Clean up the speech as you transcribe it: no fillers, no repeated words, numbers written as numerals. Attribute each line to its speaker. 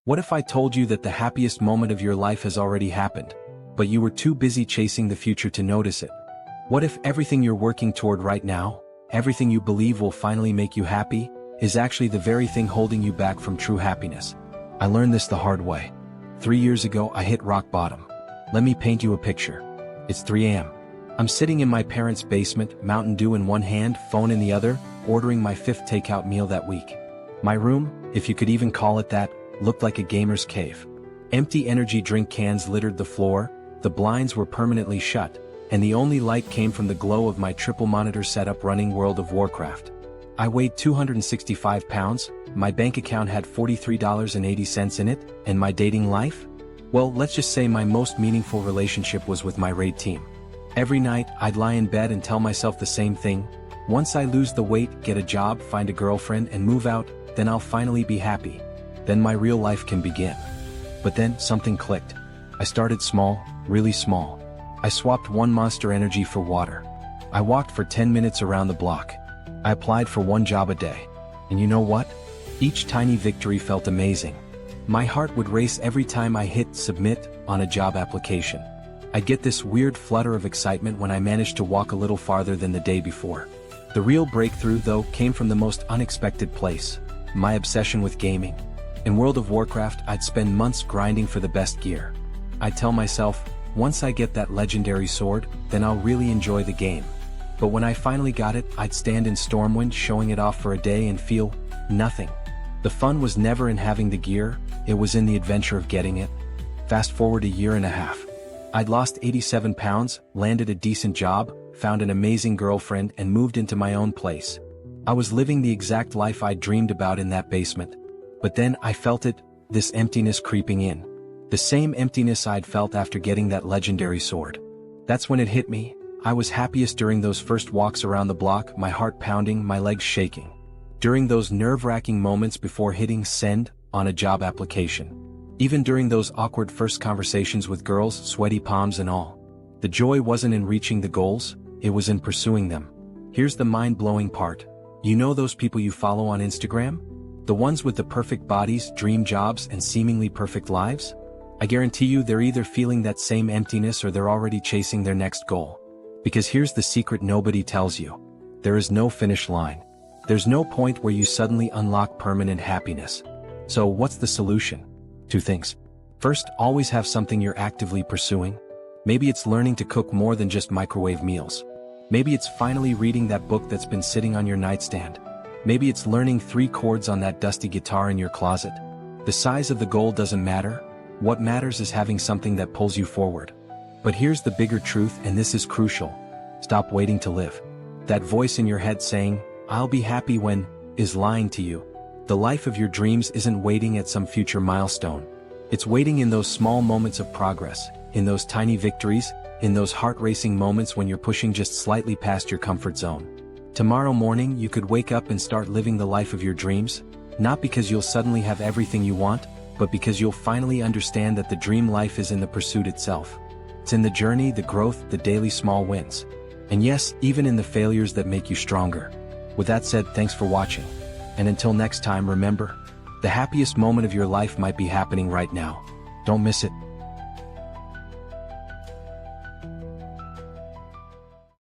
Speaker 1: What if I told you that the happiest moment of your life has already happened, but you were too busy chasing the future to notice it? What if everything you're working toward right now, everything you believe will finally make you happy, is actually the very thing holding you back from true happiness? I learned this the hard way. 3 years ago, I hit rock bottom. Let me paint you a picture. It's 3 a.m. I'm sitting in my parents' basement, Mountain Dew in one hand, phone in the other, ordering my 5th takeout meal that week. My room, if you could even call it that, looked like a gamer's cave. Empty energy drink cans littered the floor, the blinds were permanently shut, and the only light came from the glow of my triple monitor setup running World of Warcraft. I weighed 265 pounds, my bank account had $43.80 in it, and my dating life? Well, let's just say my most meaningful relationship was with my raid team. Every night, I'd lie in bed and tell myself the same thing. Once I lose the weight, get a job, find a girlfriend, and move out, then I'll finally be happy. Then my real life can begin. But then, something clicked. I started small, really small. I swapped one Monster Energy for water. I walked for 10 minutes around the block. I applied for 1 job a day. And you know what? Each tiny victory felt amazing. My heart would race every time I hit submit on a job application. I'd get this weird flutter of excitement when I managed to walk a little farther than the day before. The real breakthrough, though, came from the most unexpected place: my obsession with gaming. In World of Warcraft, I'd spend months grinding for the best gear. I'd tell myself, once I get that legendary sword, then I'll really enjoy the game. But when I finally got it, I'd stand in Stormwind showing it off for a day and feel nothing. The fun was never in having the gear, it was in the adventure of getting it. Fast forward a year and a half. I'd lost 87 pounds, landed a decent job, found an amazing girlfriend, and moved into my own place. I was living the exact life I'd dreamed about in that basement. But then I felt it, this emptiness creeping in. The same emptiness I'd felt after getting that legendary sword. That's when it hit me. I was happiest during those first walks around the block, my heart pounding, my legs shaking. During those nerve-wracking moments before hitting send on a job application. Even during those awkward first conversations with girls, sweaty palms and all. The joy wasn't in reaching the goals, it was in pursuing them. Here's the mind-blowing part. You know those people you follow on Instagram? The ones with the perfect bodies, dream jobs, and seemingly perfect lives? I guarantee you they're either feeling that same emptiness or they're already chasing their next goal. Because here's the secret nobody tells you. There is no finish line. There's no point where you suddenly unlock permanent happiness. So what's the solution? 2 things. First, always have something you're actively pursuing. Maybe it's learning to cook more than just microwave meals. Maybe it's finally reading that book that's been sitting on your nightstand. Maybe it's learning 3 chords on that dusty guitar in your closet. The size of the goal doesn't matter. What matters is having something that pulls you forward. But here's the bigger truth, and this is crucial. Stop waiting to live. That voice in your head saying, "I'll be happy when," is lying to you. The life of your dreams isn't waiting at some future milestone. It's waiting in those small moments of progress, in those tiny victories, in those heart-racing moments when you're pushing just slightly past your comfort zone. Tomorrow morning you could wake up and start living the life of your dreams, not because you'll suddenly have everything you want, but because you'll finally understand that the dream life is in the pursuit itself. It's in the journey, the growth, the daily small wins. And yes, even in the failures that make you stronger. With that said, thanks for watching. And until next time, remember, the happiest moment of your life might be happening right now. Don't miss it.